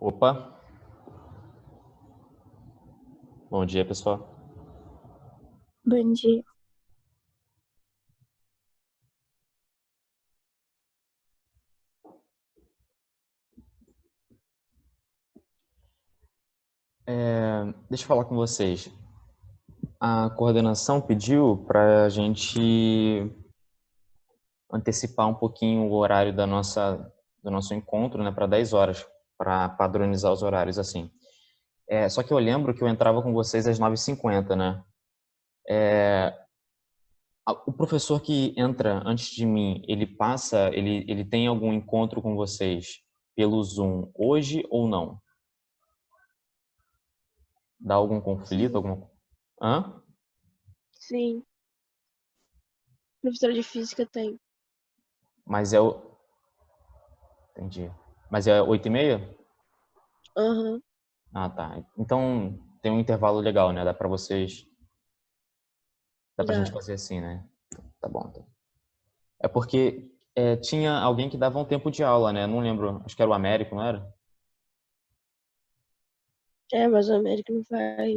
Opa, bom dia pessoal. Bom dia. Deixa eu falar com vocês. A coordenação pediu para a gente antecipar um pouquinho o horário do nosso encontro, né, para 10 horas, para padronizar os horários assim. Só que eu lembro que eu entrava com vocês às 9h50, né? O professor que entra antes de mim, ele tem algum encontro com vocês pelo Zoom hoje ou não? Dá algum conflito, Sim, alguma... Hã? sim. Professora de física tem. Mas é o... Entendi. Mas é 8h30? Aham. Ah, tá. Então tem um intervalo legal, né? Dá pra vocês. Dá pra gente Dá. fazer assim, né? Tá bom, então. É porque tinha alguém que dava um tempo de aula, né? Não lembro. Acho que era o Américo, não era? É, mas o América não faz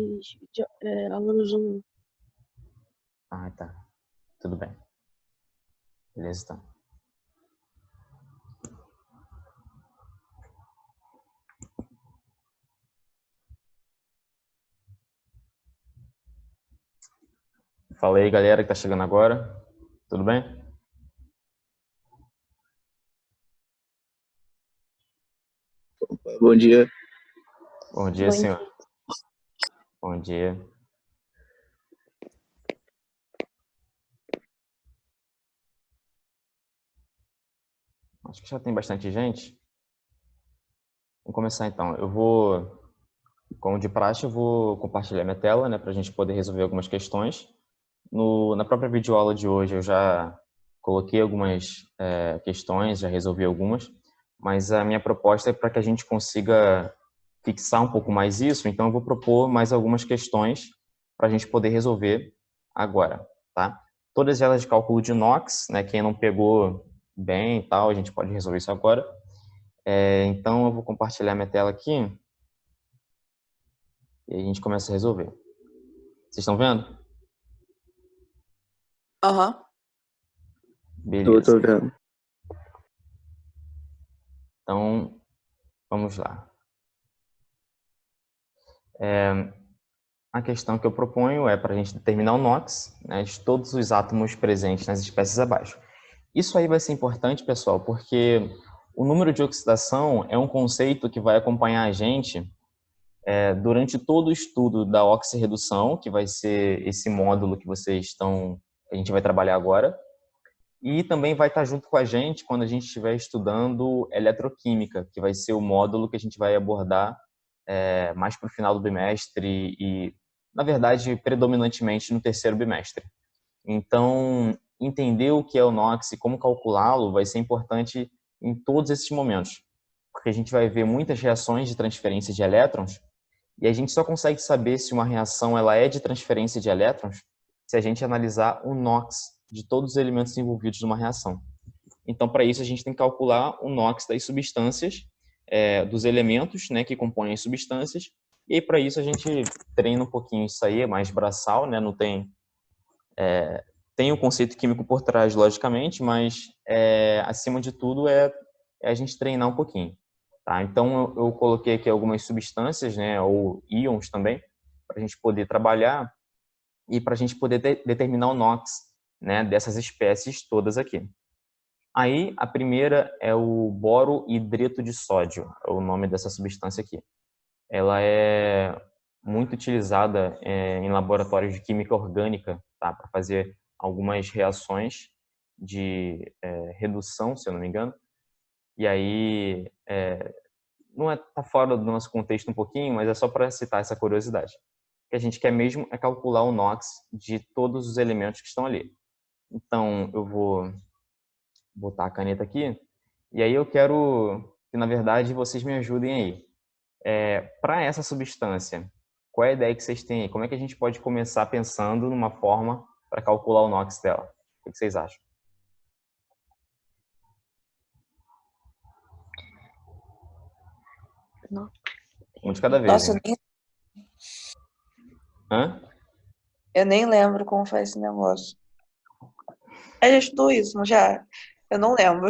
aula no Zoom. Ah, tá. Tudo bem. Beleza, então. Fala aí, galera que tá chegando agora. Tudo bem? Bom dia. Bom dia, Bom senhor. dia. Bom dia. Acho que já tem bastante gente. Vamos começar então. Como de praxe, eu vou compartilhar minha tela, né, pra gente poder resolver algumas questões. Na própria videoaula de hoje eu já coloquei algumas questões, já resolvi algumas, mas a minha proposta é para que a gente consiga fixar um pouco mais isso, então eu vou propor mais algumas questões para a gente poder resolver agora, tá? Todas elas de cálculo de Knox, né? Quem não pegou bem e tal, a gente pode resolver isso agora. Então eu vou compartilhar minha tela aqui e a gente começa a resolver. Vocês estão vendo? Aham. Beleza. Tô vendo. Então, vamos lá. A questão que eu proponho é para a gente determinar o NOx, né, de todos os átomos presentes nas espécies abaixo. Isso aí vai ser importante, pessoal, porque o número de oxidação é um conceito que vai acompanhar a gente durante todo o estudo da oxirredução, que vai ser esse módulo que a gente vai trabalhar agora, e também vai estar junto com a gente quando a gente estiver estudando eletroquímica, que vai ser o módulo que a gente vai abordar mais para o final do bimestre e, na verdade, predominantemente no terceiro bimestre. Então, entender o que é o NOx e como calculá-lo vai ser importante em todos esses momentos, porque a gente vai ver muitas reações de transferência de elétrons e a gente só consegue saber se uma reação ela é de transferência de elétrons se a gente analisar o NOx de todos os elementos envolvidos numa reação. Então, para isso, a gente tem que calcular o NOx das substâncias, dos elementos, né, que compõem as substâncias, e para isso a gente treina um pouquinho isso aí, é mais braçal, né, não tem o conceito químico por trás, logicamente, mas acima de tudo é a gente treinar um pouquinho. Tá? Então, eu coloquei aqui algumas substâncias, né, ou íons também, para a gente poder trabalhar e para a gente poder determinar o NOx, né, dessas espécies todas aqui. Aí, a primeira é o borohidreto de sódio, é o nome dessa substância aqui. Ela é muito utilizada em laboratórios de química orgânica, tá? Para fazer algumas reações de redução, se eu não me engano. E aí, não tá fora do nosso contexto um pouquinho, mas é só para citar essa curiosidade. O que a gente quer mesmo é calcular o NOx de todos os elementos que estão ali. Então, eu vou botar a caneta aqui. E aí eu quero que, na verdade, vocês me ajudem aí. Para essa substância, qual é a ideia que vocês têm aí? Como é que a gente pode começar pensando numa forma para calcular o NOx dela? O que vocês acham? Não. Um de cada vez. Nossa, Hein? Hã? eu nem lembro como faz esse negócio. A gente estudou isso, não já? Eu não lembro.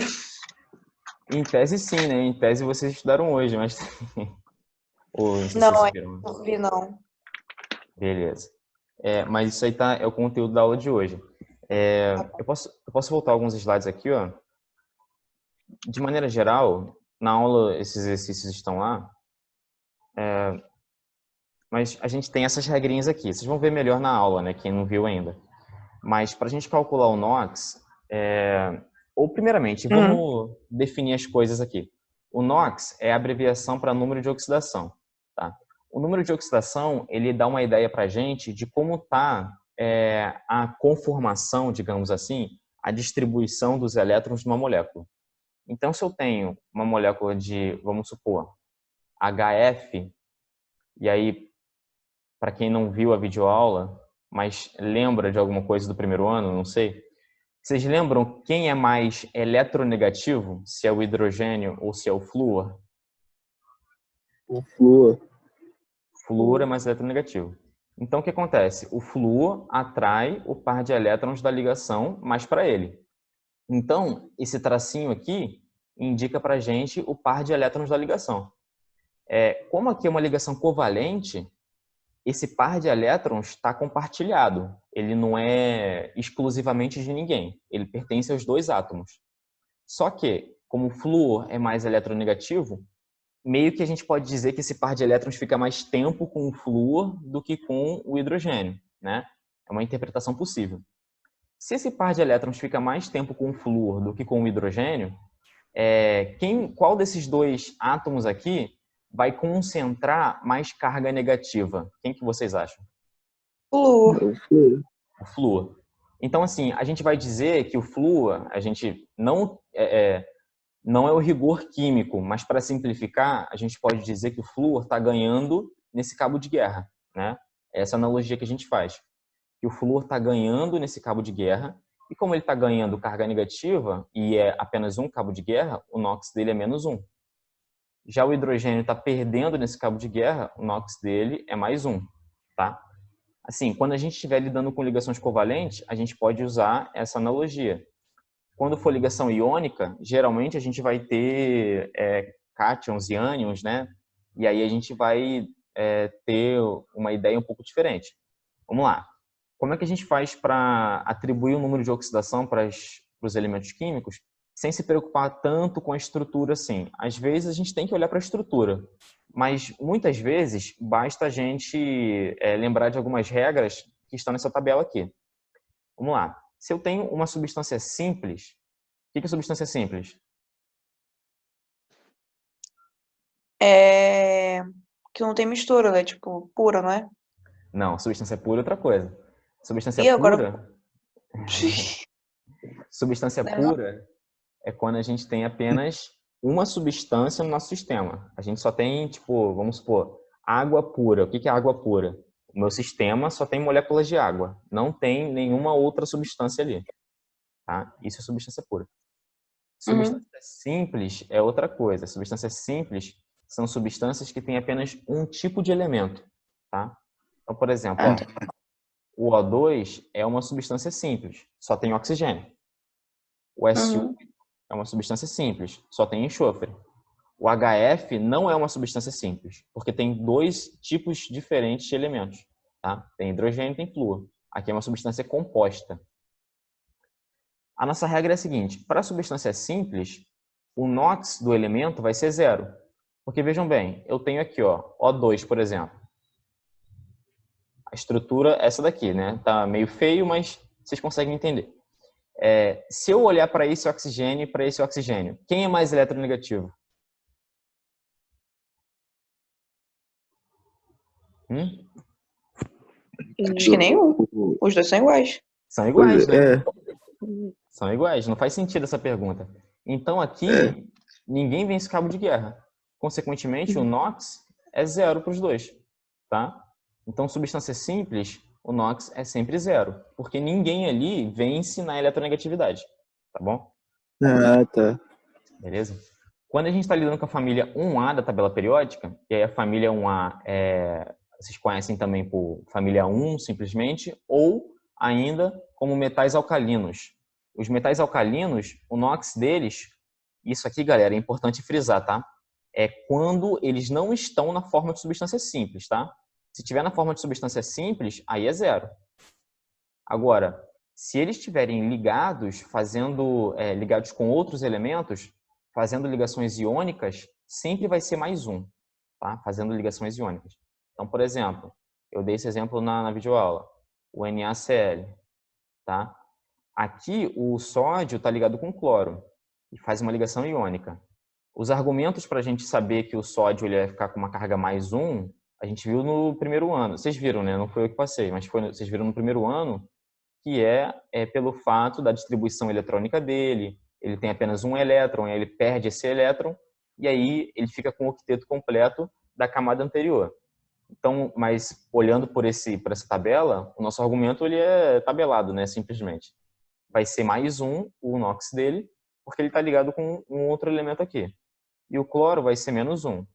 Em tese, sim, né? Em tese vocês estudaram hoje, mas... Ou não sei se Não, vocês eu viram. não vi, não. Beleza. Mas isso aí é o conteúdo da aula de hoje. Eu posso voltar alguns slides aqui, ó. De maneira geral, na aula esses exercícios estão lá, mas a gente tem essas regrinhas aqui. Vocês vão ver melhor na aula, né? Quem não viu ainda. Mas para a gente calcular o NOx, ou primeiramente, vamos definir as coisas aqui. O NOx é a abreviação para número de oxidação. Tá? O número de oxidação, ele dá uma ideia para a gente de como está a conformação, digamos assim, a distribuição dos elétrons de uma molécula. Então, se eu tenho uma molécula de, vamos supor, HF, e aí, para quem não viu a videoaula, mas lembra de alguma coisa do primeiro ano, não sei, vocês lembram quem é mais eletronegativo? Se é o hidrogênio ou se é o flúor? O flúor. Flúor é mais eletronegativo. Então, o que acontece? O flúor atrai o par de elétrons da ligação mais para ele. Então, esse tracinho aqui indica para a gente o par de elétrons da ligação. Como aqui é uma ligação covalente, esse par de elétrons está compartilhado. Ele não é exclusivamente de ninguém. Ele pertence aos dois átomos. Só que, como o flúor é mais eletronegativo, meio que a gente pode dizer que esse par de elétrons fica mais tempo com o flúor do que com o hidrogênio, né? É uma interpretação possível. Se esse par de elétrons fica mais tempo com o flúor do que com o hidrogênio, qual desses dois átomos aqui vai concentrar mais carga negativa? Quem que vocês acham? Flúor. O flúor. Então, assim, a gente vai dizer que o flúor, a gente não é o rigor químico, mas para simplificar, a gente pode dizer que o flúor está ganhando nesse cabo de guerra, né? Essa analogia que a gente faz. Que o flúor está ganhando nesse cabo de guerra, e como ele está ganhando carga negativa, e é apenas um cabo de guerra, o NOx dele é -1. Já o hidrogênio está perdendo nesse cabo de guerra, o NOx dele é +1, tá? Assim, quando a gente estiver lidando com ligações covalentes, a gente pode usar essa analogia. Quando for ligação iônica, geralmente a gente vai ter cátions e ânions, né? E aí a gente vai ter uma ideia um pouco diferente. Vamos lá. Como é que a gente faz para atribuir o número de oxidação para os elementos químicos sem se preocupar tanto com a estrutura assim? Às vezes a gente tem que olhar para a estrutura, mas muitas vezes basta a gente lembrar de algumas regras que estão nessa tabela aqui. Vamos lá. Se eu tenho uma substância simples, o que é substância simples? Que não tem mistura, né? Tipo, pura, não é? Não, substância pura é outra coisa. Substância E agora... pura... Substância pura é quando a gente tem apenas uma substância no nosso sistema. A gente só tem, tipo, vamos supor, água pura. O que é água pura? O meu sistema só tem moléculas de água. Não tem nenhuma outra substância ali. Tá? Isso é substância pura. Substância simples é outra coisa. Substâncias simples são substâncias que têm apenas um tipo de elemento. Tá? Então, por exemplo, o O2 é uma substância simples, só tem oxigênio. O SU é uma substância simples, só tem enxofre. O HF não é uma substância simples, porque tem dois tipos diferentes de elementos. Tá? Tem hidrogênio e tem flúor. Aqui é uma substância composta. A nossa regra é a seguinte: para a substância simples, o NOx do elemento vai ser 0. Porque vejam bem, eu tenho aqui O2, por exemplo. A estrutura é essa daqui, né? Tá meio feio, mas vocês conseguem entender. Se eu olhar para esse oxigênio e para esse oxigênio, quem é mais eletronegativo? Acho que nenhum. Os dois são iguais. São iguais, né? São iguais. Não faz sentido essa pergunta. Então aqui, ninguém vence cabo de guerra. Consequentemente, o NOx é 0 para os dois. Tá? Então, substância simples, o NOx é sempre 0. Porque ninguém ali vence na eletronegatividade. Tá bom? Ah, tá. Beleza? Quando a gente está lidando com a família 1A da tabela periódica, e aí a família 1A vocês conhecem também por família 1, simplesmente, ou ainda como metais alcalinos. Os metais alcalinos, o NOx deles, isso aqui, galera, é importante frisar, tá? É quando eles não estão na forma de substância simples, tá? Se tiver na forma de substância simples, aí é zero. Agora, se eles estiverem ligados, ligados com outros elementos, fazendo ligações iônicas, sempre vai ser mais um, tá? Fazendo ligações iônicas. Então, por exemplo, eu dei esse exemplo na videoaula, o NaCl, tá? Aqui, o sódio está ligado com cloro e faz uma ligação iônica. Os argumentos para a gente saber que o sódio ele vai ficar com uma carga mais um, a gente viu no primeiro ano. Vocês viram, né? Não foi eu que passei, mas vocês viram no primeiro ano, que é pelo fato da distribuição eletrônica dele. Ele tem apenas um elétron, e aí ele perde esse elétron, e aí ele fica com o octeto completo da camada anterior. Então, mas olhando por essa tabela, o nosso argumento ele é tabelado, né? Simplesmente. Vai ser mais um, o NOx dele, porque ele está ligado com um outro elemento aqui. E o cloro vai ser menos um.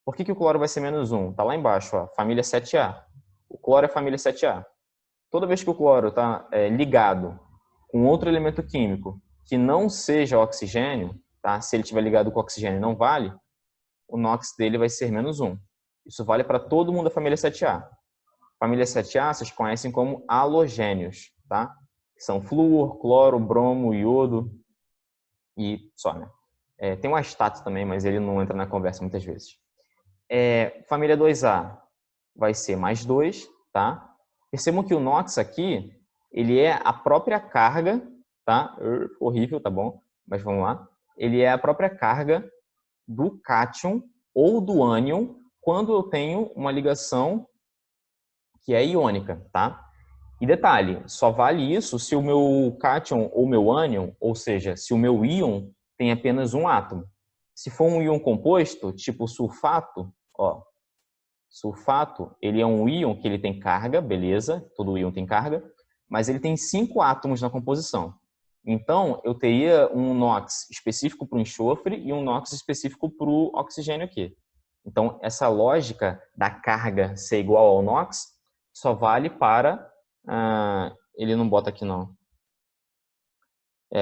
Por que o cloro vai ser menos um? Está lá embaixo, ó, família 7A. O cloro é família 7A. Toda vez que o cloro está ligado com outro elemento químico que não seja oxigênio, tá? Se ele estiver ligado com oxigênio não vale, o NOx dele vai ser menos um. Isso vale para todo mundo da família 7A. Família 7A vocês conhecem como halogênios, tá? São flúor, cloro, bromo, iodo e só, né? Tem o astato também, mas ele não entra na conversa muitas vezes. Família 2A vai ser mais 2, tá? Percebam que o NOx aqui, ele é a própria carga, tá? Horrível, tá bom? Mas vamos lá. Ele é a própria carga do cátion ou do ânion quando eu tenho uma ligação que é iônica, tá? E detalhe, só vale isso se o meu cátion ou meu ânion, ou seja, se o meu íon tem apenas um átomo. Se for um íon composto, tipo sulfato, ó, sulfato, ele é um íon que ele tem carga, beleza, todo íon tem carga, mas ele tem 5 átomos na composição. Então, eu teria um NOx específico para o enxofre e um NOx específico para o oxigênio aqui. Então, essa lógica da carga ser igual ao NOx só vale para... ele não bota aqui, não.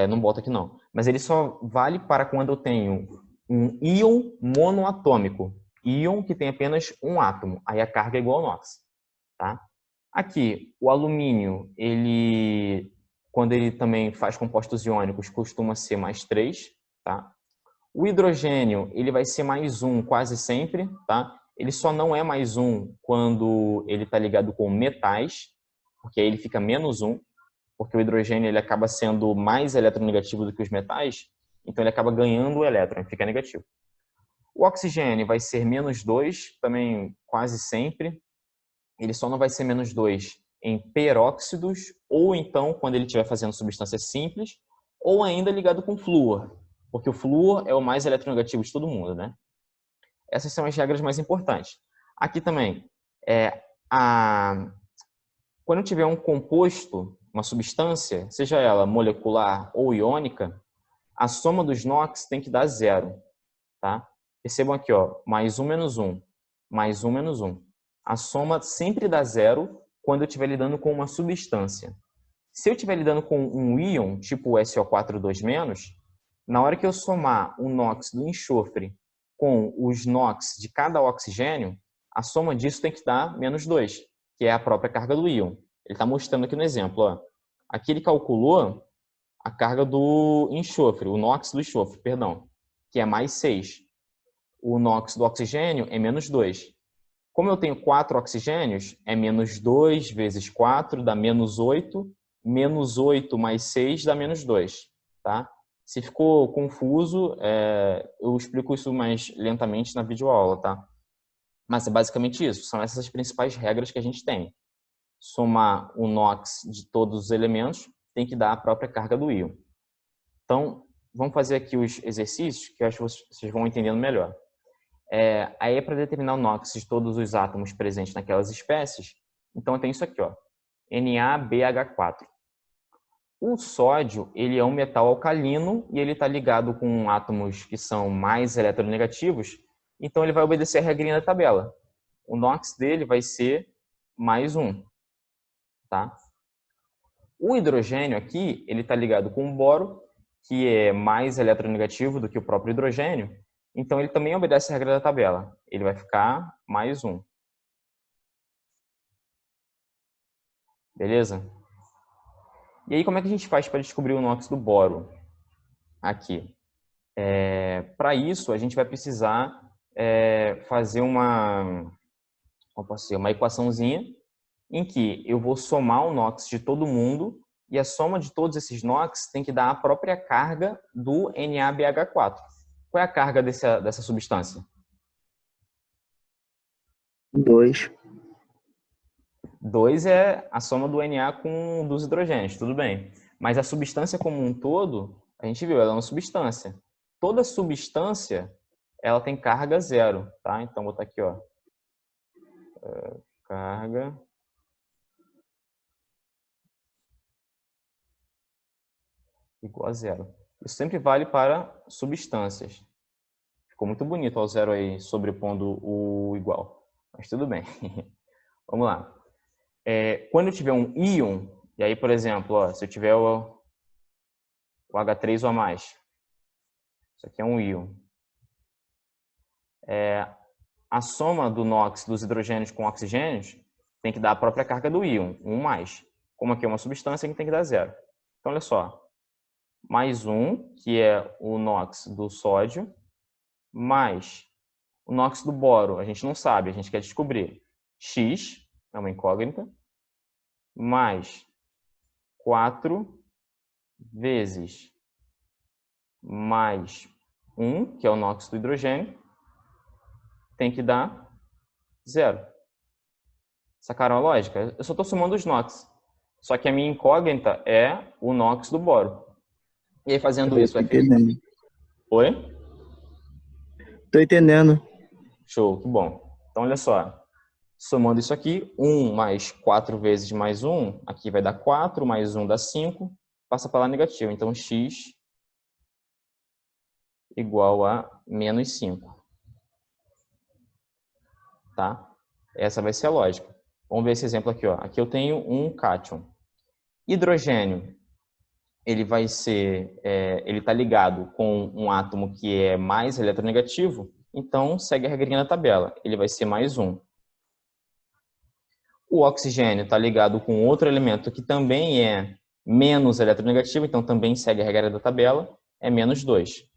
Não bota aqui, não. Mas ele só vale para quando eu tenho um íon monoatômico. Íon que tem apenas um átomo. Aí a carga é igual ao NOx. Tá? Aqui, o alumínio, quando ele também faz compostos iônicos, costuma ser mais 3. Tá? O hidrogênio, ele vai ser mais um quase sempre. Tá? Ele só não é mais um quando ele está ligado com metais, porque aí ele fica menos um, porque o hidrogênio ele acaba sendo mais eletronegativo do que os metais, então ele acaba ganhando o elétron, fica negativo. O oxigênio vai ser menos 2, também quase sempre. Ele só não vai ser menos 2 em peróxidos, ou então quando ele estiver fazendo substâncias simples, ou ainda ligado com flúor, porque o flúor é o mais eletronegativo de todo mundo, né? Essas são as regras mais importantes. Aqui também, quando tiver um composto, uma substância, seja ela molecular ou iônica, a soma dos NOx tem que dar zero. Tá? Percebam aqui, ó, mais um menos um, mais um menos um. A soma sempre dá zero quando eu estiver lidando com uma substância. Se eu estiver lidando com um íon, tipo o SO4 2-, na hora que eu somar o NOx do enxofre com os NOx de cada oxigênio, a soma disso tem que dar menos 2, que é a própria carga do íon. Ele está mostrando aqui no exemplo. Ó. Aqui ele calculou a carga do enxofre, o NOx do enxofre, perdão, que é mais 6. O NOx do oxigênio é menos 2. Como eu tenho 4 oxigênios, é menos 2 vezes 4 dá menos 8, menos 8 mais 6 dá menos 2. Tá? Se ficou confuso, eu explico isso mais lentamente na videoaula. Tá? Mas é basicamente isso, são essas as principais regras que a gente tem. Somar o NOx de todos os elementos tem que dar a própria carga do íon. Então, vamos fazer aqui os exercícios que eu acho que vocês vão entendendo melhor. Aí, para determinar o NOx de todos os átomos presentes naquelas espécies, então eu tenho isso aqui, ó, NaBH4. O sódio, ele é um metal alcalino e ele está ligado com átomos que são mais eletronegativos, então ele vai obedecer a regrinha da tabela. O NOx dele vai ser +1, tá? O hidrogênio aqui, ele está ligado com o boro, que é mais eletronegativo do que o próprio hidrogênio, então ele também obedece a regra da tabela. Ele vai ficar +1. Beleza? E aí, como é que a gente faz para descobrir o NOx do boro? Aqui. Para isso, a gente vai precisar fazer uma equaçãozinha em que eu vou somar o NOx de todo mundo e a soma de todos esses NOx tem que dar a própria carga do NaBH4. Qual é a carga dessa substância? 2. 2 é a soma do Na com dos hidrogênios, tudo bem. Mas a substância como um todo, a gente viu, ela é uma substância. Toda substância, ela tem carga 0, tá? Então, vou botar aqui, ó. Carga igual a 0. Isso sempre vale para substâncias. Ficou muito bonito o 0 aí, sobrepondo o igual. Mas tudo bem. Vamos lá. Quando eu tiver um íon, e aí, por exemplo, ó, se eu tiver o H3 ou a mais, isso aqui é um íon. A soma do NOx dos hidrogênios com oxigênios tem que dar a própria carga do íon, 1+. Como aqui é uma substância, tem que dar 0. Então, olha só. +1, que é o NOx do sódio, mais o NOx do boro. A gente não sabe, a gente quer descobrir. X, é uma incógnita, mais 4 vezes mais 1, que é o NOx do hidrogênio, tem que dar 0. Sacaram a lógica? Eu só estou somando os NOx. Só que a minha incógnita é o NOx do boro. E aí, fazendo isso... Tô entendendo. Oi? Tô entendendo. Show, que bom. Então, olha só. Somando isso aqui, 1 mais 4 vezes mais 1, aqui vai dar 4, mais 1 dá 5, passa para lá negativo. Então, x igual a -5. Tá? Essa vai ser a lógica. Vamos ver esse exemplo aqui. Ó. Aqui eu tenho um cátion. Hidrogênio, ele vai ser, ele está ligado com um átomo que é mais eletronegativo, então segue a regrinha da tabela. Ele vai ser +1. O oxigênio está ligado com outro elemento que também é menos eletronegativo, então também segue a regra da tabela, é -2.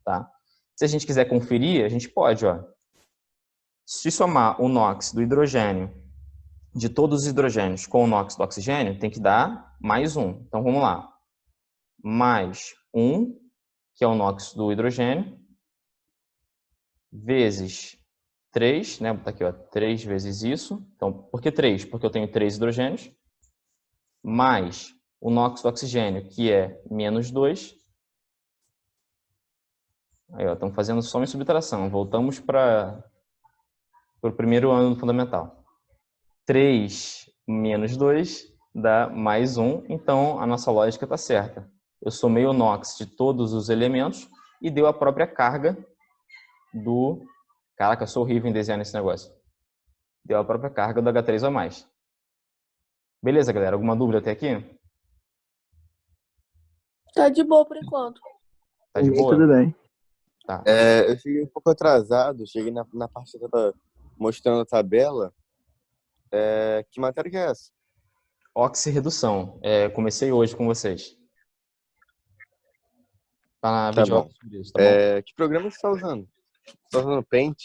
Tá? Se a gente quiser conferir, a gente pode. Ó. Se somar o NOx do hidrogênio, de todos os hidrogênios, com o NOx do oxigênio, tem que dar +1. Então, vamos lá. +1, que é o NOx do hidrogênio, vezes 3, né? Vou botar aqui, ó, 3 vezes isso. Então, por que 3? Porque eu tenho 3 hidrogênios, mais o NOx do oxigênio, que é -2. Aí, ó, estamos fazendo soma e subtração. Voltamos para o primeiro ano do fundamental. 3 menos 2 dá +1, então a nossa lógica está certa. Eu somei o NOx de todos os elementos e deu a própria carga do... Caraca, eu sou horrível em desenhar nesse negócio. Deu a própria carga do H3O+. Beleza, galera? Alguma dúvida até aqui? Tá de boa por enquanto. Tá de boa? Tudo bem. Tá. Eu cheguei um pouco atrasado, cheguei na parte que eu tava mostrando a tabela. Que matéria que é essa? Oxirredução. Comecei hoje com vocês. Tá na Tá videoaula bom. sobre isso, tá bom? Que programa você está usando? Você está usando Paint?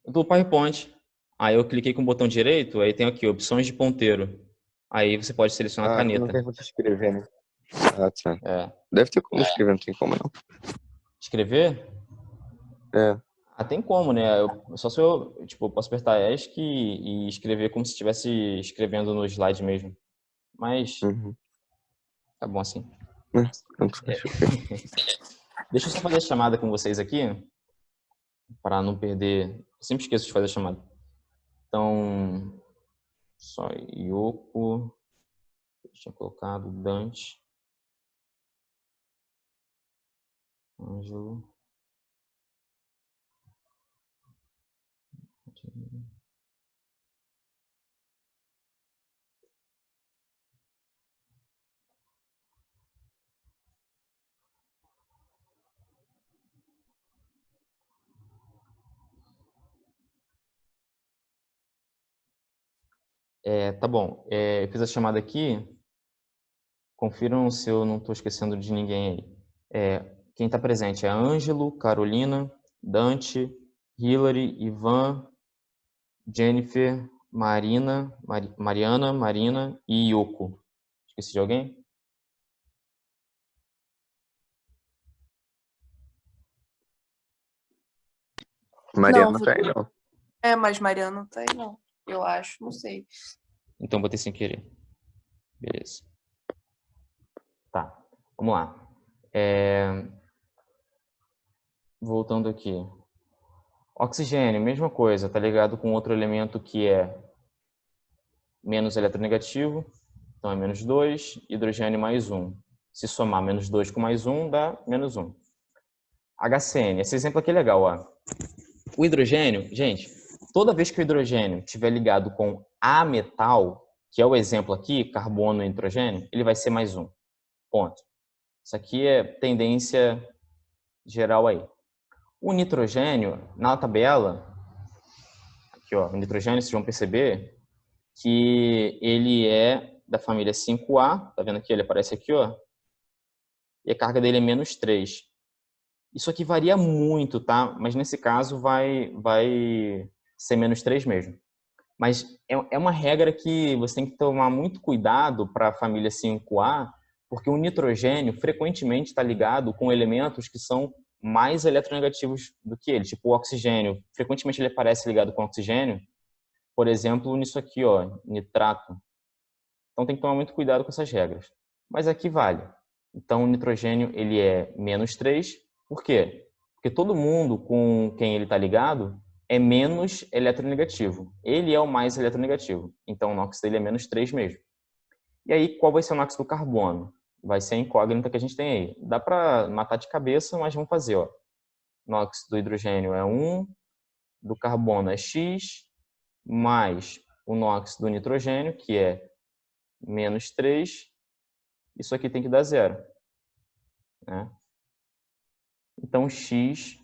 Do PowerPoint. Aí eu cliquei com o botão direito, aí tem aqui, opções de ponteiro. Aí você pode selecionar a Ah, não caneta. tem como escrever, né? Ah, tá. É. Deve ter como escrever, não tem como não. Escrever? Tem como, né? Só se eu, tipo, eu posso apertar ESC e escrever como se estivesse escrevendo no slide mesmo. Mas Uhum. tá bom assim. Não, Deixa eu só fazer a chamada com vocês aqui, para não perder. Eu sempre esqueço de fazer a chamada. Então, só Yoko. Eu tinha colocado Dante. Ângelo. Tá bom. Eu fiz a chamada aqui. Confiram se eu não estou esquecendo de ninguém aí. Quem está presente é Ângelo, Carolina, Dante, Hilary, Ivan, Jennifer, Mariana, Marina e Yoko. Esqueci de alguém? Mariana Não, não tá aí, não. Mas Mariana não tá aí, não. Eu acho, não sei. Então botei sem querer. Beleza. Tá, vamos lá. Voltando aqui. Oxigênio, mesma coisa, tá ligado com outro elemento que é menos eletronegativo, então é menos 2, hidrogênio mais 1. Se somar menos 2 com mais 1, dá menos 1. HCN, esse exemplo aqui é legal, ó. O hidrogênio, gente, toda vez que o hidrogênio estiver ligado com ametal, que é o exemplo aqui, carbono e nitrogênio, ele vai ser mais 1. Ponto. Isso aqui é tendência geral aí. O nitrogênio, na tabela, aqui ó, o nitrogênio, vocês vão perceber que ele é da família 5A, tá vendo aqui? Ele aparece aqui, ó, e a carga dele é menos 3. Isso aqui varia muito, tá? Mas nesse caso vai ser menos 3 mesmo. Mas é uma regra que você tem que tomar muito cuidado para a família 5A, porque o nitrogênio frequentemente está ligado com elementos que são mais eletronegativos do que ele, tipo o oxigênio. Frequentemente ele aparece ligado com oxigênio, por exemplo, nisso aqui, ó, nitrato. Então tem que tomar muito cuidado com essas regras. Mas aqui vale. Então o nitrogênio ele é menos 3. Por quê? Porque todo mundo com quem ele está ligado é menos eletronegativo. Ele é o mais eletronegativo. Então o NOx dele é menos 3 mesmo. E aí qual vai ser o NOx do carbono? Vai ser a incógnita que a gente tem aí. Dá para matar de cabeça, mas vamos fazer. Ó. NOx do hidrogênio é 1, do carbono é X, mais o NOx do nitrogênio, que é menos 3, isso aqui tem que dar 0. Né? Então, x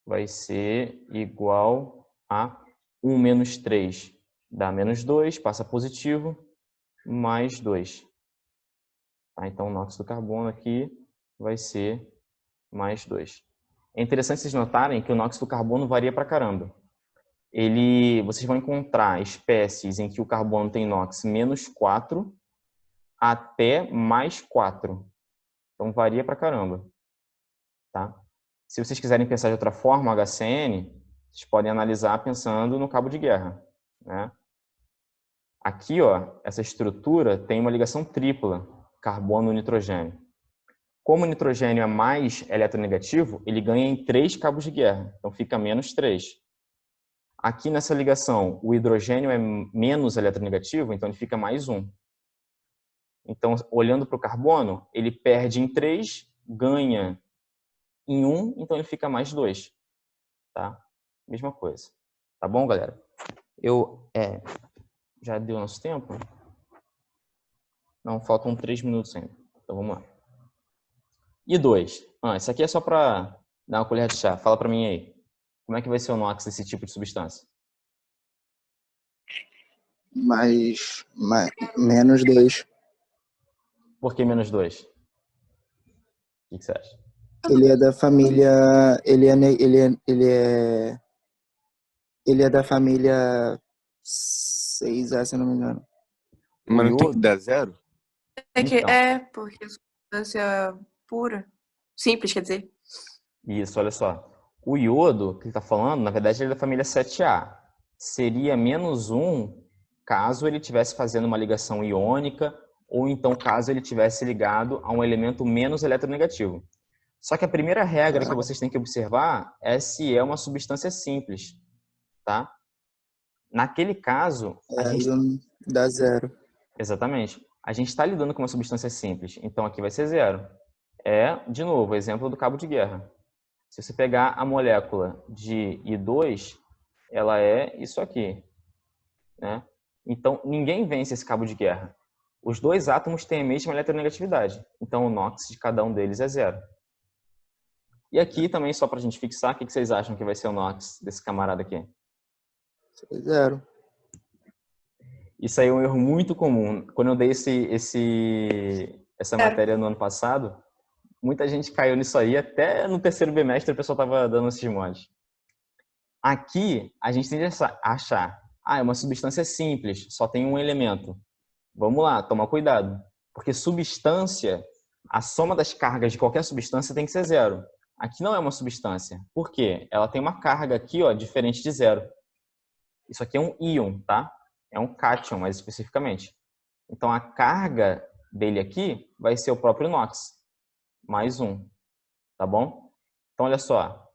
vai ser igual a 1 menos 3 dá menos 2, passa positivo, mais 2. Tá? Então, o NOx do carbono aqui vai ser mais 2. É interessante vocês notarem que o NOx do carbono varia pra caramba. Vocês vão encontrar espécies em que o carbono tem NOx menos 4 até mais 4. Então, varia pra caramba. Tá? Se vocês quiserem pensar de outra forma, o HCN, vocês podem analisar pensando no cabo de guerra. Né? Aqui, ó, essa estrutura tem uma ligação tripla, carbono-nitrogênio. Como o nitrogênio é mais eletronegativo, ele ganha em 3 cabos de guerra, então fica menos 3. Aqui nessa ligação, o hidrogênio é menos eletronegativo, então ele fica mais 1. Então, olhando para o carbono, ele perde em 3, ganha em 1, então ele fica mais 2. Tá? Mesma coisa. Tá bom, galera? Já deu nosso tempo? Não, faltam 3 minutos ainda. Então vamos lá. E 2. Isso aqui é só para dar uma colher de chá. Fala para mim aí. Como é que vai ser o NOx desse tipo de substância? Menos 2. Por que menos 2? O que você acha? Ele é da família. Ele é da família 6A, se eu não me engano. Mas não tem iodo? que dar 0? Então. Porque é substância pura. Simples, quer dizer. Isso, olha só. O iodo que ele está falando, na verdade, ele é da família 7A. Seria menos 1 caso ele estivesse fazendo uma ligação iônica ou então caso ele tivesse ligado a um elemento menos eletronegativo. Só que a primeira regra que vocês têm que observar é se é uma substância simples, tá? Naquele caso, Dá 0. exatamente, a gente está lidando com uma substância simples, então aqui vai ser 0. é, de novo, o exemplo do cabo de guerra. Se você pegar a molécula de I2, ela é isso aqui, né? Então, ninguém vence esse cabo de guerra. Os dois átomos têm a mesma eletronegatividade. Então, o NOx de cada um deles é 0. E aqui também, só para a gente fixar, o que vocês acham que vai ser o NOx desse camarada aqui? 0. Isso aí é um erro muito comum. Quando eu dei essa matéria no ano passado, muita gente caiu nisso aí. Até no terceiro bimestre o pessoal estava dando esses mods. Aqui, a gente tende a achar, é uma substância simples, só tem um elemento. Vamos lá, toma cuidado. Porque substância, a soma das cargas de qualquer substância tem que ser 0. Aqui não é uma substância. Por quê? Ela tem uma carga aqui, ó, diferente de 0. Isso aqui é um íon, tá? É um cátion, mais especificamente. Então, a carga dele aqui vai ser o próprio NOx, mais 1, tá bom? Então, olha só.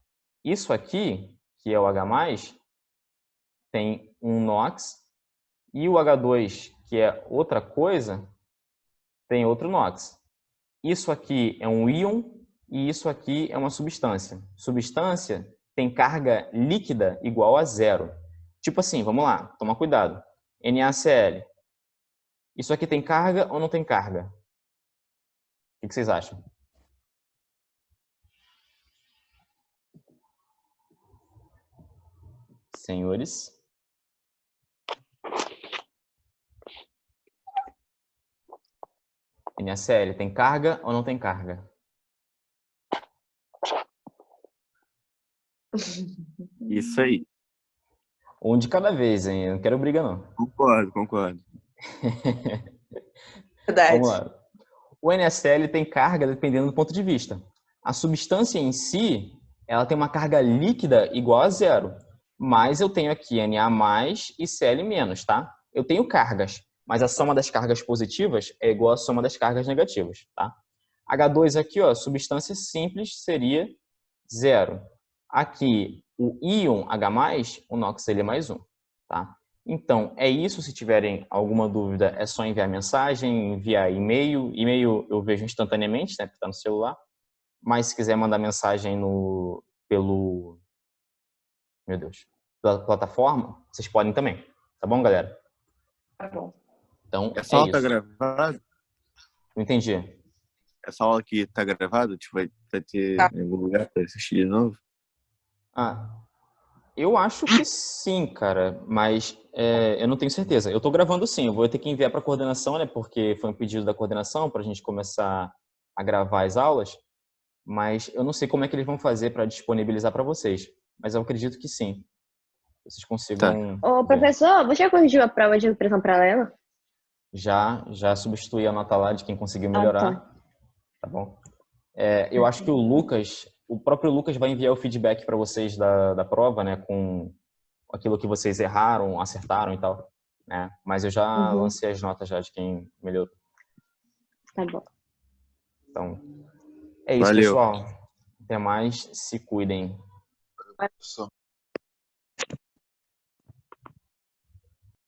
Isso aqui, que é o H+, tem um NOx, e o H2, que é outra coisa, tem outro NOx. Isso aqui é um íon e isso aqui é uma substância. Substância tem carga líquida igual a 0. Tipo assim, vamos lá, toma cuidado. NaCl. Isso aqui tem carga ou não tem carga? O que vocês acham? Senhores? NaCl tem carga ou não tem carga? Isso aí. Um de cada vez, hein? Eu não quero briga, não. Concordo. Verdade. Vamos lá. O NaCl tem carga dependendo do ponto de vista. A substância em si, ela tem uma carga líquida igual a 0. Mas eu tenho aqui Na+ e Cl-, tá? Eu tenho cargas, mas a soma das cargas positivas é igual à soma das cargas negativas, tá? H2 aqui, ó, substância simples seria 0. Aqui, o íon H+, o NOx ele é mais 1, tá? Então, é isso. Se tiverem alguma dúvida, é só enviar mensagem, enviar e-mail. E-mail eu vejo instantaneamente, né, porque está no celular. Mas se quiser mandar mensagem pela plataforma, vocês podem também. Tá bom, galera? Tá bom. Então, Essa é aula tá isso. gravada? Não entendi. Essa aula aqui tá gravada? Tipo, vai ter Tá. em algum lugar pra assistir de novo? Eu acho que sim, cara, mas eu não tenho certeza. Eu estou gravando sim, eu vou ter que enviar para a coordenação, né, porque foi um pedido da coordenação para a gente começar a gravar as aulas, mas eu não sei como é que eles vão fazer para disponibilizar para vocês, mas eu acredito que sim. Vocês consigam Ô, ver. professor, você já corrigiu a prova de impressão paralela? Já substituí a nota lá de quem conseguiu Ah, melhorar, tá. tá bom? Eu acho que o próprio Lucas vai enviar o feedback para vocês da prova, né, com aquilo que vocês erraram, acertaram e tal, né? Mas eu já Uhum. lancei as notas já de quem melhorou. Tá bom. Então, é isso, Valeu. pessoal. Até mais, se cuidem. Só.